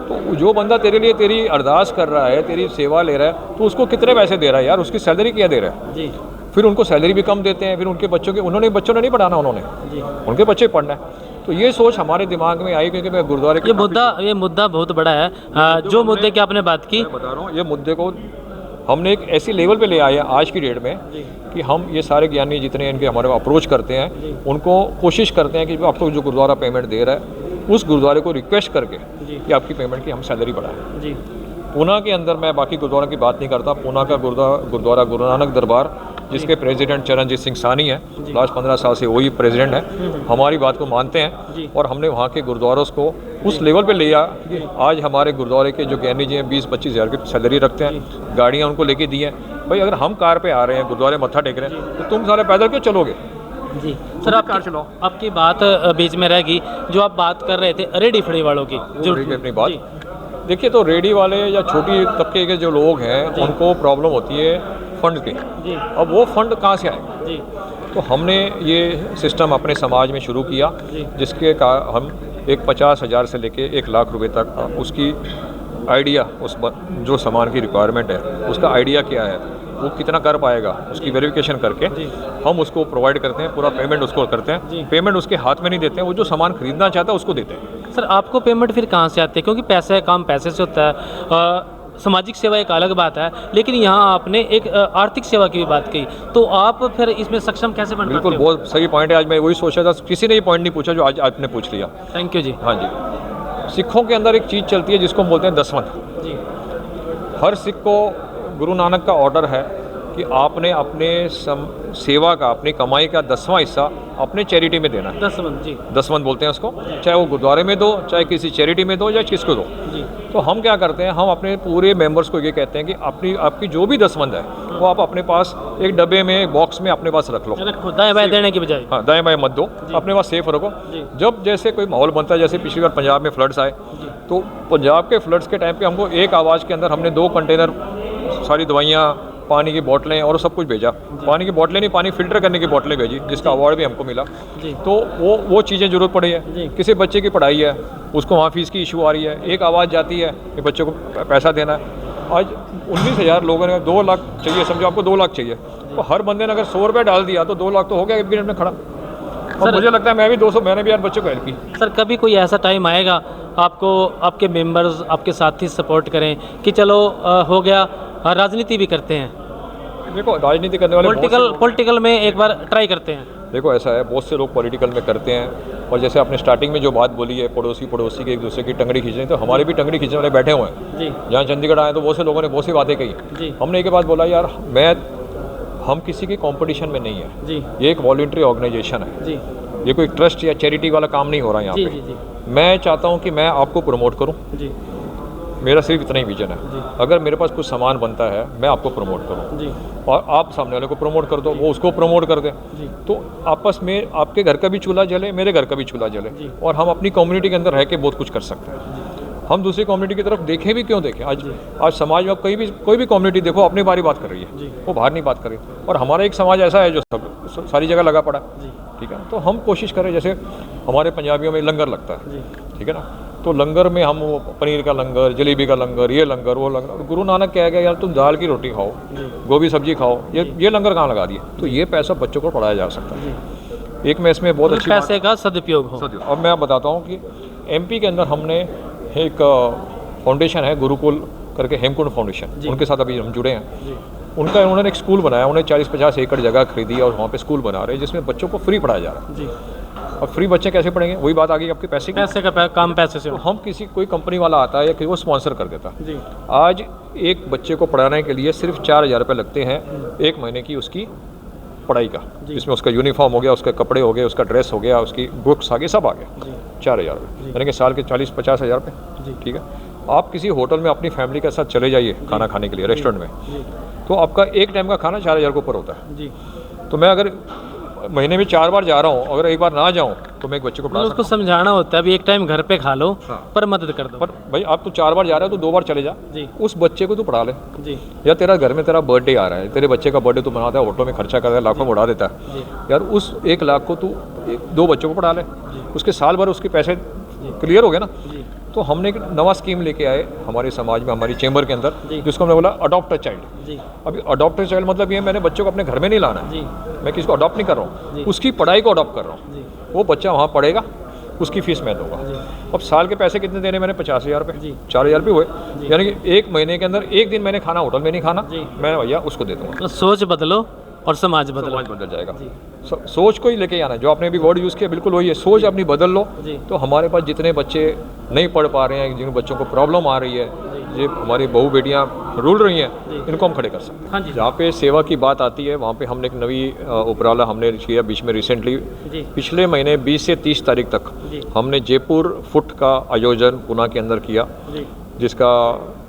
S2: तो जो बंदा तेरे लिए तेरी अरदास कर रहा है, तेरी सेवा ले रहा है, तो उसको कितने पैसे दे रहा है यार, उसकी सैलरी क्या दे रहा है।
S1: जी।
S2: फिर उनको सैलरी भी कम देते हैं, फिर उनके बच्चों के बच्चों ने नहीं पढ़ाना, उन्होंने
S1: जी।
S2: उनके बच्चे पढ़ना है। तो ये सोच हमारे दिमाग में आई, क्योंकि मैं गुरुद्वारे
S1: ये मुद्दा बहुत बड़ा है। जो मुद्दे की आपने बात की,
S2: मैं बता रहा हूँ, ये मुद्दे को हमने एक ऐसी लेवल पे ले आए हैं आज की डेट में कि हम ये सारे ज्ञानी जितने इनके हमारे अप्रोच करते हैं, उनको कोशिश करते हैं कि आपको जो गुरुद्वारा पेमेंट दे रहा है उस गुरुद्वारे को रिक्वेस्ट करके कि आपकी पेमेंट की हम सैलरी बढ़ाएं।
S1: जी।
S2: पूना के अंदर मैं बाकी गुरुद्वारा की बात नहीं करता, पूना का गुरुद्वारा गुरु नानक दरबार, जिसके प्रेसिडेंट चरणजीत सिंह सानी है, लास्ट 15 साल से वही प्रेसिडेंट है, हमारी बात को मानते हैं और हमने वहाँ के गुरुद्वारों को उस लेवल पे लिया कि आज हमारे गुरुद्वारे के जो ज्ञानी जी हैं 20-25 हज़ार की सैलरी रखते हैं, गाड़ियाँ उनको लेके दी हैं। भाई अगर हम कार पे आ रहे हैं, गुरुद्वारे मत्था टेक रहे हैं, तो तुम सारे पैदल क्यों चलोगे।
S1: जी सर, आपकी बात बीच में रहेगी, जो आप बात कर रहे थे रेडी फड़ी वालों की, जो
S2: अपनी बात देखिए, तो रेडी वाले या छोटी तबके के जो लोग हैं उनको प्रॉब्लम होती है फंड की। अब वो फंड कहाँ से आए। तो हमने ये सिस्टम अपने समाज में शुरू किया, जिसके का हम एक 50,000 से लेके 1 लाख रुपए तक उसकी आइडिया, उस जो सामान की रिक्वायरमेंट है उसका आइडिया क्या है, वो कितना कर पाएगा, उसकी वेरिफिकेशन करके हम उसको प्रोवाइड करते हैं, पूरा पेमेंट उसको करते हैं। पेमेंट उसके हाथ में नहीं देते हैं, वो जो सामान खरीदना चाहता है उसको देते हैं।
S1: सर आपको पेमेंट फिर कहाँ से आती है, क्योंकि पैसे काम पैसे से होता है, सामाजिक सेवा एक अलग बात है, लेकिन यहाँ आपने एक आर्थिक सेवा की भी बात की, तो आप फिर इसमें सक्षम कैसे बन पाते हो।
S2: बिल्कुल, बहुत सही पॉइंट है। आज मैं वही सोचा था, किसी ने ये पॉइंट नहीं पूछा जो आज आपने पूछ लिया।
S1: थैंक यू जी।
S2: हाँ जी, सिखों के अंदर एक चीज़ चलती है जिसको हम बोलते हैं दसवंध जी। हर सिख को गुरु नानक का ऑर्डर है कि आपने अपने सेवा का, अपनी कमाई का 10वां हिस्सा अपने चैरिटी में देना है।
S1: दसवंध जी,
S2: दसवंध बोलते हैं उसको, चाहे वो गुरुद्वारे में दो, चाहे किसी चैरिटी में दो, या किसको दो जी। तो हम क्या करते हैं, हम अपने पूरे मेंबर्स को ये कहते हैं कि आपकी जो भी दसवंध है वो आप अपने पास एक डब्बे में, एक बॉक्स में अपने पास रख लो,
S1: दाएं बाएं देने की बजाय।
S2: हाँ, दाएं बाएं मत दो, अपने पास सेफ रखो। जब जैसे कोई माहौल बनता है, जैसे पिछली बार पंजाब में फ्लड्स आए, तो पंजाब के फ्लड्स के टाइम पे हमको एक आवाज़ के अंदर हमने 2 कंटेनर सारी दवाइयाँ, पानी की बोतलें और सब कुछ भेजा। पानी की बोतलें नहीं, पानी फिल्टर करने की बोतलें भेजी, जिसका अवार्ड भी हमको मिला। तो वो चीज़ें ज़रूरत पड़ी है। किसी बच्चे की पढ़ाई है, उसको वहाँ फीस की इशू आ रही है, एक आवाज़ जाती है कि बच्चे को पैसा देना है। आज 19,000 लोगों ने 2 लाख चाहिए, समझो आपको 2 लाख चाहिए, तो हर बंदे ने अगर 100 रुपये डाल दिया तो 2 लाख तो हो गया 1 मिनट में खड़ा। और मुझे लगता है मैं भी 200, मैंने भी यार बच्चों को हेल्प की।
S1: सर कभी कोई ऐसा टाइम आएगा आपको, आपके मेंबर्स, आपके साथी सपोर्ट करें कि चलो हो गया, राजनीति भी करते हैं।
S2: देखो, राजनीति करने वाले
S1: पॉलिटिकल में एक बार ट्राई करते हैं।
S2: देखो ऐसा है, बहुत से लोग पॉलिटिकल में करते हैं, और जैसे आपने स्टार्टिंग में जो बात बोली है, पड़ोसी के एक दूसरे की टंगड़ी खींचने, तो हमारे भी टंगड़ी खींचने वाले बैठे हुए हैं जी। जहाँ चंडीगढ़ आए तो बहुत से लोगों ने बहुत सी बातें कही। हमने एक बात बोला, यार हम किसी के कंपटीशन में नहीं है जी। ये एक वॉलंटरी ऑर्गेनाइजेशन है जी। ये कोई ट्रस्ट या चैरिटी वाला काम नहीं हो रहा है यहाँ पे। मैं चाहता हूँ कि मैं आपको प्रमोट करूँ जी। मेरा सिर्फ इतना ही विजन है। अगर मेरे पास कुछ सामान बनता है, मैं आपको प्रमोट करूँ और आप सामने वाले को प्रमोट कर दो, वो उसको प्रमोट कर दे, तो आपस में आपके घर का भी चूल्हा जले, मेरे घर का भी चूल्हा जले, और हम अपनी कम्युनिटी के अंदर रह के बहुत कुछ कर सकते हैं। हम दूसरी कम्युनिटी की तरफ देखें भी क्यों देखें। आज समाज में आप कोई भी कम्युनिटी देखो, अपनी बारी बात कर रही है, वो बाहर नहीं बात कर रही। और हमारा एक समाज ऐसा है जो सब सारी जगह लगा पड़ा है, ठीक है। तो हम कोशिश करें, जैसे हमारे पंजाबियों में लंगर लगता है, ठीक है ना, तो लंगर में हम पनीर का लंगर, जलेबी का लंगर, ये लंगर, वो लंगर। गुरु नानक कह गया यार तुम दाल की रोटी खाओ, गोभी सब्जी खाओ, ये लंगर कहाँ लगा दिए। तो ये पैसा बच्चों को पढ़ाया जा सकता है। एक में इसमें बहुत अच्छी
S1: पैसे का सदुपयोग हो।
S2: अब मैं बताता हूँ कि एमपी के अंदर हमने एक फाउंडेशन है, गुरुकुल करके, हेमकुंड फाउंडेशन, उनके साथ अभी हम जुड़े हैं। उन्होंने एक स्कूल बनाया, उन्हें 40-50 एकड़ जगह खरीदी और वहाँ पे स्कूल बना रहे हैं, जिसमें बच्चों को फ्री पढ़ाया जा रहा है। अब फ्री बच्चे कैसे पढ़ेंगे, वही बात आ गई आपके पैसे का काम पैसे से। तो हम कोई कंपनी वाला आता है या कि वो स्पॉन्सर कर देता जी। आज एक बच्चे को पढ़ाने के लिए सिर्फ 4,000 रुपये लगते हैं 1 महीने की उसकी पढ़ाई का, जिसमें उसका यूनिफॉर्म हो गया, उसके कपड़े हो गए, उसका ड्रेस हो गया, उसकी बुक्स आ गए, सब आ गया। 4,000 रुपये यानी कि साल के 40-50 हज़ार रुपये, ठीक है। आप किसी होटल में अपनी फैमिली के साथ चले जाइए खाना खाने के लिए रेस्टोरेंट में, तो आपका एक टाइम का खाना 4,000 के ऊपर होता है जी। तो मैं अगर महीने में 4 बार जा रहा हूँ, अगर एक बार ना जाऊँ तो मैं एक बच्चे को पढ़ा
S1: उसको
S2: सकता
S1: समझाना होता है भी एक टाइम घर पे खा लो,
S2: हाँ।
S1: पर मदद कर दो।
S2: हूँ। पर भाई आप तो 4 बार जा रहे हो तो 2 बार चले जा,
S1: जी
S2: उस बच्चे को तू पढ़ा ले।
S1: जी
S2: या तेरा घर में तेरा बर्थडे आ रहा है, तेरे बच्चे का बर्थडे तू मनाता है, ऑटो में खर्चा करता है, लाखों में उड़ा देता है,
S1: जी
S2: यार उस 1 लाख को तू 2 बच्चों को पढ़ा ले, उसके साल भर उसके पैसे क्लियर हो गए ना।
S1: जी
S2: तो हमने एक नवा स्कीम लेके आए हमारे समाज में, हमारी चेंबर के अंदर,
S1: जी।
S2: जिसको हमने बोला अडॉप्ट अ चाइल्ड।
S1: जी
S2: अभी अडॉप्ट अ चाइल्ड मतलब ये मैंने बच्चों को अपने घर में नहीं लाना है,
S1: जी
S2: मैं किसी को अडॉप्ट नहीं कर रहा
S1: जी।
S2: हूँ, उसकी पढ़ाई को अडॉप्ट कर रहा हूँ।
S1: जी
S2: वो बच्चा वहाँ पढ़ेगा, उसकी फीस मैं दूंगा।
S1: जी
S2: अब साल के पैसे कितने देने मैंने? 50,000
S1: जी।
S2: रुपये, 4,000 रुपये हुए,
S1: जी।
S2: यानी कि 1 महीने के अंदर 1 दिन मैंने खाना होटल में नहीं खाना,
S1: जी।
S2: मैं भैया उसको दे दूँगा।
S1: तो सोच बदलो और समाज बदलो।
S2: समाज बदल जाएगा।
S1: जी
S2: सोच को ही लेके आना है, जो आपने अभी वर्ड यूज़ किया बिल्कुल वही है, सोच अपनी बदल लो।
S1: जी
S2: तो हमारे पास जितने बच्चे नहीं पढ़ पा रहे हैं, जिन बच्चों को प्रॉब्लम आ रही है, ये हमारी बहू बेटियां रूल रही हैं,
S1: जी।
S2: इनको हम खड़े कर सकते हैं।
S1: हाँ जी
S2: जहाँ पे सेवा की बात आती है वहाँ पे हमने एक नई उपराला हमने किया बीच में रिसेंटली,
S1: जी
S2: पिछले महीने 20 से 30 तारीख तक
S1: जी
S2: हमने जयपुर फुट का आयोजन पुणे के अंदर किया,
S1: जी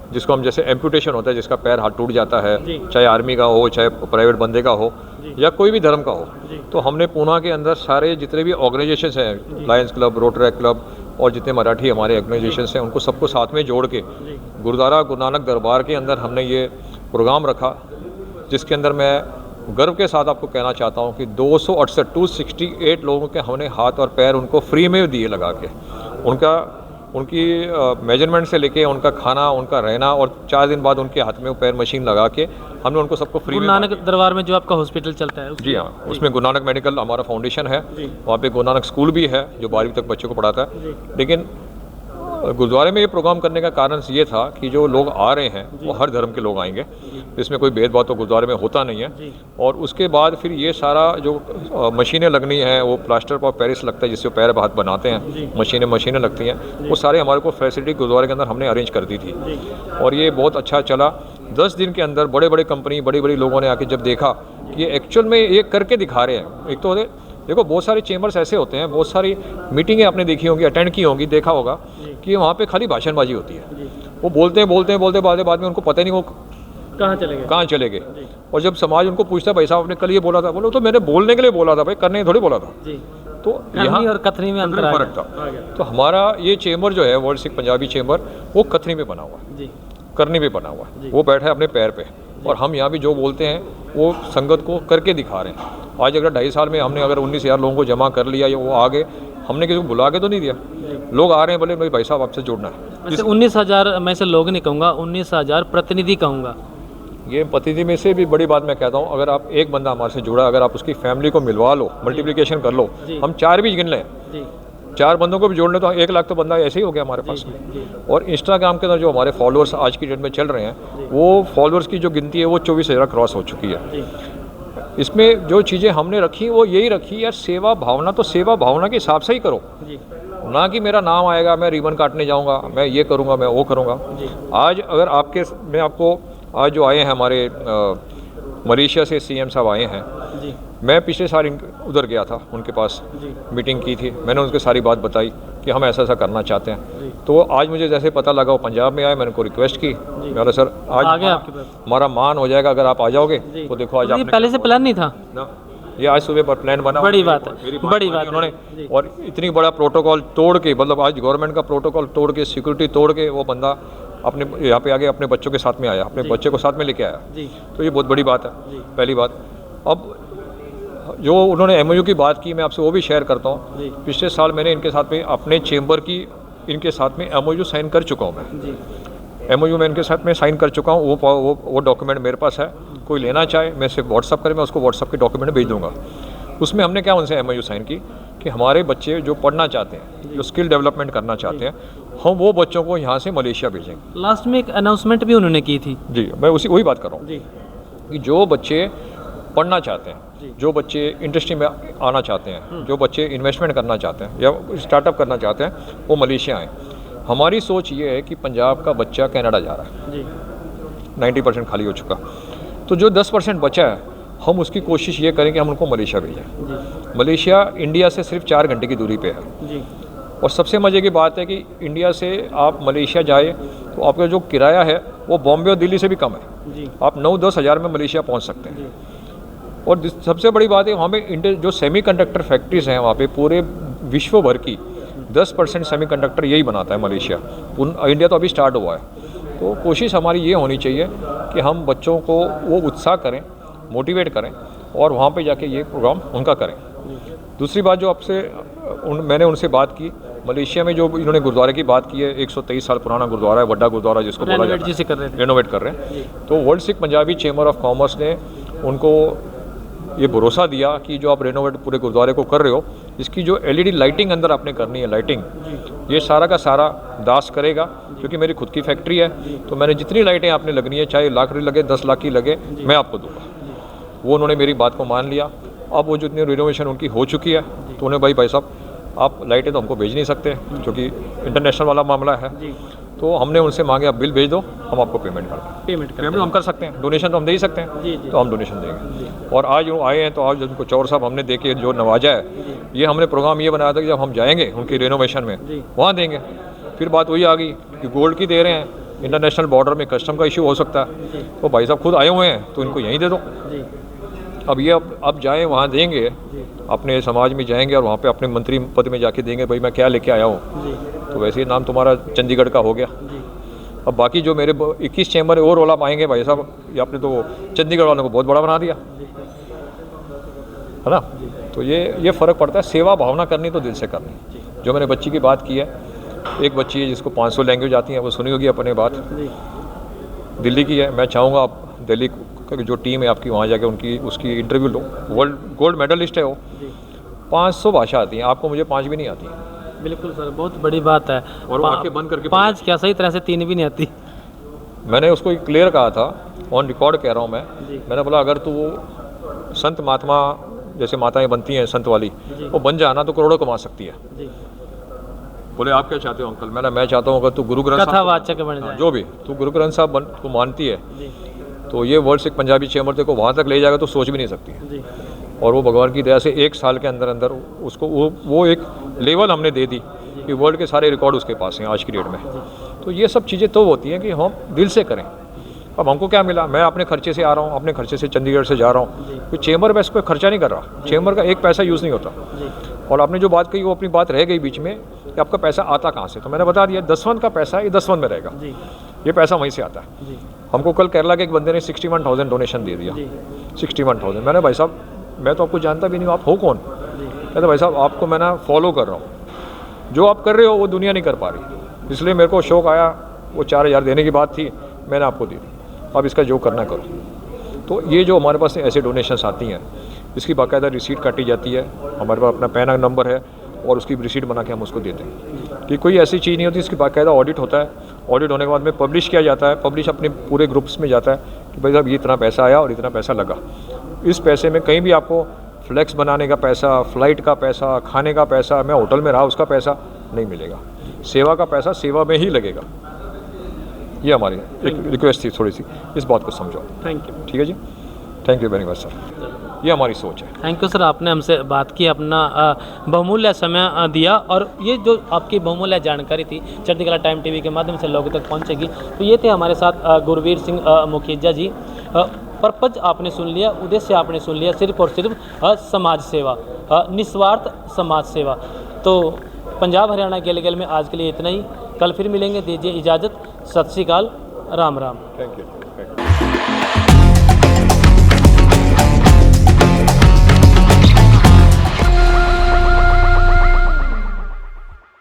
S2: जिसको हम जैसे एम्पुटेशन होता है, जिसका पैर हाथ टूट जाता है,
S1: जी।
S2: चाहे आर्मी का हो, चाहे प्राइवेट बंदे का हो,
S1: जी।
S2: या कोई भी धर्म का हो।
S1: जी
S2: तो हमने पुणे के अंदर सारे जितने भी ऑर्गेनाइजेशंस हैं, लायंस क्लब, रोटरी क्लब और जितने मराठी हमारे ऑर्गेनाइजेशंस हैं, उनको सबको साथ में जोड़ के
S1: जी
S2: गुरुद्वारा गुरु नानक दरबार के अंदर हमने ये प्रोग्राम रखा, जिसके अंदर मैं गर्व के साथ आपको कहना चाहता हूँ कि 268 लोगों के हमने हाथ और पैर उनको फ्री में दिए लगा के, उनकी मेजरमेंट से लेके उनका खाना, उनका रहना, और 4 दिन बाद उनके हाथ में वो पैर मशीन लगा के हमने उनको सबको फ्री
S1: गुरु
S2: में।
S1: नानक दरबार में जो आपका हॉस्पिटल चलता है
S2: जी हाँ, उसमें गुरु नानक मेडिकल हमारा फाउंडेशन है,
S1: जी
S2: वहाँ पे गुरु नानक स्कूल भी है जो 12वीं तक बच्चों को पढ़ाता है।
S1: जी
S2: लेकिन गुरुद्वारे में ये प्रोग्राम करने का कारण ये था कि जो लोग आ रहे हैं वो हर धर्म के लोग आएंगे, इसमें कोई भेदभाव तो गुरुद्वारे में होता नहीं है।
S1: जी
S2: और उसके बाद फिर ये सारा जो मशीनें लगनी है, वो प्लास्टर ऑफ पेरिस लगता है जिससे पैर हाथ बनाते
S1: जी।
S2: हैं, मशीनें लगती हैं, वो सारे हमारे को फैसिलिटी गुरुद्वारे के अंदर हमने अरेंज कर दी थी,
S1: जी
S2: और ये बहुत अच्छा चला। 10 दिन के अंदर बड़े बड़े कंपनी, बड़ी बड़ी लोगों ने आके जब देखा कि ये एक्चुअल में ये करके दिखा रहे हैं। एक तो देखो बहुत सारे चेंबर्स ऐसे होते हैं, बहुत सारी मीटिंगें आपने देखी होंगी, अटेंड की होंगी, देखा होगा कि वहाँ पे खाली भाषणबाजी होती है,
S1: जी
S2: वो बोलते बाद में उनको पता ही नहीं वो
S1: कहाँ चले गए?
S2: कहाँ चले गए।
S1: जी
S2: और जब समाज उनको पूछता है भाई साहब आपने कल ये बोला था, बोलो तो मैंने बोलने के लिए बोला था भाई, करने थोड़ी बोला था।
S1: जी
S2: तो यहाँ
S1: कथनी और कथनी में अंतर आ
S2: फर्क
S1: गया।
S2: था।
S1: आ गया।
S2: तो हमारा ये चेंबर जो है वर्ल्ड सिख पंजाबी चेंबर, वो कथनी में बना हुआ है,
S1: जी
S2: करनी में बना हुआ
S1: जी।
S2: है, वो बैठा है अपने पैर पे, और हम यहाँ भी जो बोलते हैं वो संगत को करके दिखा रहे हैं। आज अगर 2.5 साल में हमने अगर 19,000 लोगों को जमा कर लिया, या वो आगे, हमने किसी को बुला के तो नहीं दिया, लोग आ रहे हैं, बोले भाई साहब आपसे जुड़ना है।
S1: वैसे 19,000 मैं से लोग नहीं कहूँगा, 19,000 प्रतिनिधि कहूँगा।
S2: ये प्रतिनिधि में से भी बड़ी बात मैं कहता हूँ, अगर आप एक बंदा हमारे से जुड़ा, अगर आप उसकी फैमिली को मिलवा लो, मल्टीप्लिकेशन कर लो,
S1: जी।
S2: हम 4 भी गिन लें,
S1: जी
S2: 4 बंदों को भी जोड़ लें तो 1 लाख तो बंदा ऐसे ही हो गया हमारे पास में।
S1: जी
S2: और इंस्टाग्राम के अंदर जो हमारे फॉलोअर्स आज की डेट में चल रहे हैं, वो फॉलोअर्स की जो गिनती है वो 24,000 क्रॉस हो चुकी है।
S1: जी
S2: इसमें जो चीज़ें हमने रखी वो यही रखी यार, सेवा भावना तो सेवा भावना के हिसाब से ही करो,
S1: जी
S2: ना कि मेरा नाम आएगा, मैं रिबन काटने जाऊंगा, मैं ये करूंगा, मैं वो करूंगा।
S1: जी
S2: आज अगर मैं आपको आज जो आए हैं हमारे मलेशिया से सीएम साहब आए हैं,
S1: जी
S2: मैं पिछले साल उधर गया था उनके पास,
S1: जी
S2: मीटिंग की थी, मैंने उनके सारी बात बताई कि हम ऐसा करना चाहते हैं।
S1: जी
S2: तो आज मुझे जैसे पता लगा वो पंजाब में आए, मैंने उनको रिक्वेस्ट की, मैंने सर आज
S1: आ गए आपके पास?
S2: हमारा मान हो जाएगा अगर आप आ जाओगे।
S1: जी
S2: तो देखो आज
S1: ये
S2: आपने
S1: पहले से प्लान नहीं था?
S2: ना, ये आज सुबह पर प्लान बना,
S1: बड़ी बात है,
S2: मेरी
S1: बड़ी बात है।
S2: उन्होंने,
S1: जी।
S2: और इतनी बड़ा प्रोटोकॉल तोड़ के, मतलब आज गवर्नमेंट का प्रोटोकॉल तोड़ के, सिक्योरिटी तोड़ के वो बंदा अपने यहाँ पे आगे अपने बच्चों के साथ में आया, अपने
S1: जी।
S2: बच्चे को साथ में लेके आया।
S1: जी
S2: तो ये बहुत बड़ी बात है,
S1: जी
S2: पहली बात। अब जो उन्होंने एमओयू की बात की, मैं आपसे वो भी शेयर करता हूँ।
S1: जी
S2: पिछले साल मैंने इनके साथ में अपने चेंबर की इनके साथ में एमओयू साइन कर चुका हूँ। मैं
S1: जी
S2: एमओयू में इनके साथ में साइन कर चुका हूँ, वो डॉक्यूमेंट मेरे पास है, कोई लेना चाहे मैं सिर्फ व्हाट्सअप करें, मैं उसको व्हाट्सअप के डॉक्यूमेंट भेज दूँगा। उसमें हमने क्या उनसे एमओयू साइन की कि हमारे बच्चे जो पढ़ना चाहते हैं, जो स्किल डेवलपमेंट करना चाहते हैं, हम वो बच्चों को यहाँ से मलेशिया भेजेंगे।
S1: लास्ट में एक अनाउंसमेंट भी उन्होंने की थी।
S2: जी, मैं वही बात कर रहा हूँ
S1: जी
S2: कि जो बच्चे पढ़ना चाहते हैं,
S1: जी।
S2: जो बच्चे इंडस्ट्री में आना चाहते हैं, जो बच्चे इन्वेस्टमेंट करना चाहते हैं या स्टार्टअप करना चाहते हैं, वो मलेशिया आएँ। हमारी सोच ये है कि पंजाब का बच्चा कनाडा जा रहा है,
S1: जी
S2: 90% खाली हो चुका, तो जो 10% बचा है, हम उसकी कोशिश ये करें कि हम उनको मलेशिया भेजें।
S1: जी
S2: मलेशिया इंडिया से सिर्फ 4 घंटे की दूरी पे है,
S1: जी
S2: और सबसे मज़े की बात है कि इंडिया से आप मलेशिया जाए तो आपका जो किराया है वो बॉम्बे और दिल्ली से भी कम है।
S1: जी
S2: आप 9-10 हज़ार में मलेशिया पहुंच सकते हैं।
S1: जी
S2: और सबसे बड़ी बात है वहाँ पे जो सेमीकंडक्टर फैक्ट्रीज हैं वहाँ पे पूरे विश्व भर की 10% सेमीकंडक्टर यही बनाता है मलेशिया। इंडिया तो अभी स्टार्ट हुआ है। तो कोशिश हमारी ये होनी चाहिए कि हम बच्चों को वो उत्साह करें, मोटिवेट करें और वहाँ पे जाके ये प्रोग्राम उनका करें। दूसरी बात जो आपसे मैंने उनसे बात की, मलेशिया में जो इन्होंने गुरुद्वारे की बात की है, 123 साल पुराना गुरुद्वारा है, वड्डा गुरुद्वारा जिसको बोला जाता है, रेनोवेट कर रहे हैं। तो world Sikh Punjabi chamber of commerce ने उनको ये भरोसा दिया कि जो आप रेनोवेट पूरे गुरुद्वारे को कर रहे हो, इसकी जो LED लाइटिंग अंदर आपने करनी है, लाइटिंग, ये सारा का सारा दास करेगा, क्योंकि मेरी खुद की फैक्ट्री है। तो मैंने जितनी लाइटें आपने लगनी है, चाहे लाख की लगे 10 लाख की लगे, मैं आपको दूंगा। वो उन्होंने मेरी बात को मान लिया। अब वो जितनी रिनोवेशन उनकी हो चुकी है, तो उन्हें भाई साहब आप लाइटें तो हमको भेज नहीं सकते क्योंकि इंटरनेशनल वाला मामला है। तो हमने उनसे मांगे आप बिल भेज दो, हम आपको पेमेंट कर दें। पेमेंट हम कर सकते हैं, डोनेशन तो हम दे ही सकते हैं, तो हम डोनेशन देंगे। और आज वो आए हैं, तो आज उनको चौर साहब हमने देखे जो नवाजा है, ये हमने प्रोग्राम ये बनाया था कि जब हम जाएंगे उनकी रेनोवेशन में वहाँ देंगे। फिर बात वही आ गई कि गोल्ड की दे रहे हैं, इंटरनेशनल बॉर्डर में कस्टम का इशू हो सकता है, तो भाई साहब खुद आए हुए हैं, तो इनको यहीं दे दो। अब ये अब जाएँ वहाँ देंगे, अपने समाज में जाएंगे और वहाँ पे अपने मंत्री पद में जाके देंगे, भाई मैं क्या लेके आया हूँ, तो वैसे ही नाम तुम्हारा चंडीगढ़ का हो गया। अब बाकी जो मेरे 21 चैम्बर और रोला पाएंगे भाई साहब, ये आपने तो चंडीगढ़ वालों को बहुत बड़ा बना दिया है ना। तो ये फ़र्क पड़ता है, सेवा भावना करनी तो दिल से करनी। जो मैंने बच्ची की बात की है, एक बच्ची है जिसको 500 लैंग्वेज आती हैं, वो सुनी होगी अपने बात, दिल्ली की है। मैं चाहूँगा आप दिल्ली की जो टीम है आपकी, वहाँ जाके उसकी इंटरव्यू लो। वर्ल्ड गोल्ड मेडलिस्ट है वो, 500 भाषा आती हैं, आपको मुझे 5 भी नहीं आती हैं।
S1: बिल्कुल सर, बहुत बड़ी बात है।
S2: और वो आंखें बंद करके
S1: 5 क्या, सही तरह से 3 भी नहीं आती।
S2: मैंने उसको क्लियर कहा था, ऑन रिकॉर्ड कह रहा हूँ मैंने बोला अगर तू संत महात्मा जैसे माताएं बनती हैं संत वाली, वो बन जाना तो करोड़ों कमा सकती है। बोले आप क्या चाहते हो अंकल? मैं चाहता हूँ अगर तू गुरु ग्रंथ
S1: कथावाचक बन जाए,
S2: जो भी तू गुरु ग्रंथ साहब तू मानती है, तो ये वर्ल्ड सिख पंजाबी चैम्बर तेरे को वहाँ तक ले जाएगा तो सोच भी नहीं सकती है। और वो भगवान की दया से 1 साल के अंदर अंदर उसको वो एक लेवल हमने दे दी कि वर्ल्ड के सारे रिकॉर्ड उसके पास हैं आज की डेट में। तो ये सब चीज़ें तो होती हैं कि हम दिल से करें। अब हमको क्या मिला, मैं अपने खर्चे से आ रहा हूँ, अपने खर्चे से चंडीगढ़ से जा रहा हूँ, कोई चैम्बर में कोई खर्चा नहीं कर रहा, चैम्बर का 1 पैसा यूज़ नहीं होता। और आपने जो बात कही वो अपनी बात रह गई बीच में कि आपका पैसा आता कहाँ से, तो मैंने बता दिया दसवंत का पैसा ये दसवंत में रहेगा, ये पैसा वहीं से आता है। हमको कल केरला के एक बंदे ने 61,000 डोनेशन दे दिया, 61,000। मैंने भाई साहब मैं तो आपको जानता भी नहीं, आप हो कौन? कहते भाई साहब आपको मैं ना फॉलो कर रहा हूँ, जो आप कर रहे हो वो दुनिया नहीं कर पा रही, इसलिए मेरे को शौक आया, वो 4,000 देने की बात थी, मैंने आपको दे दी, अब इसका जो करना करो। तो ये जो हमारे पास ऐसे डोनेशंस आती हैं, इसकी बाकायदा रिसीट काटी जाती है, हमारे पास अपना पैन नंबर है और उसकी रिसीट बना के हम उसको देते हैं। कि कोई ऐसी चीज़ नहीं होती, इसकी बाकायदा ऑडिट होता है, ऑडिट होने के बाद में पब्लिश किया जाता है, पब्लिश अपने पूरे ग्रुप्स में जाता है कि भाई साहब ये इतना पैसा आया और इतना पैसा लगा। इस पैसे में कहीं भी आपको फ्लैक्स बनाने का पैसा, फ़्लाइट का पैसा, खाने का पैसा, मैं होटल में रहा उसका पैसा नहीं मिलेगा, सेवा का पैसा सेवा में ही लगेगा। ये हमारी एक रिक्वेस्ट थी, थोड़ी सी इस बात को समझो।
S1: Thank you.
S2: ठीक है जी, thank you very much sir, ये हमारी सोच है।
S1: थैंक यू सर, आपने हमसे बात की, अपना बहुमूल्य समय दिया, और ये जो आपकी बहुमूल्य जानकारी थी चढ़ती कला टाइम टीवी के माध्यम से लोगों तक पहुंचेगी। तो ये थे हमारे साथ गुरवीर सिंह मुखीजा जी। पर्पज आपने सुन लिया, उद्देश्य आपने सुन लिया, सिर्फ और सिर्फ समाज सेवा, निस्वार्थ समाज सेवा। तो पंजाब हरियाणा गेल गेल में आज के लिए इतना ही, कल फिर मिलेंगे, दीजिए इजाज़त, सत श्री अकाल, राम राम।
S2: Thank you.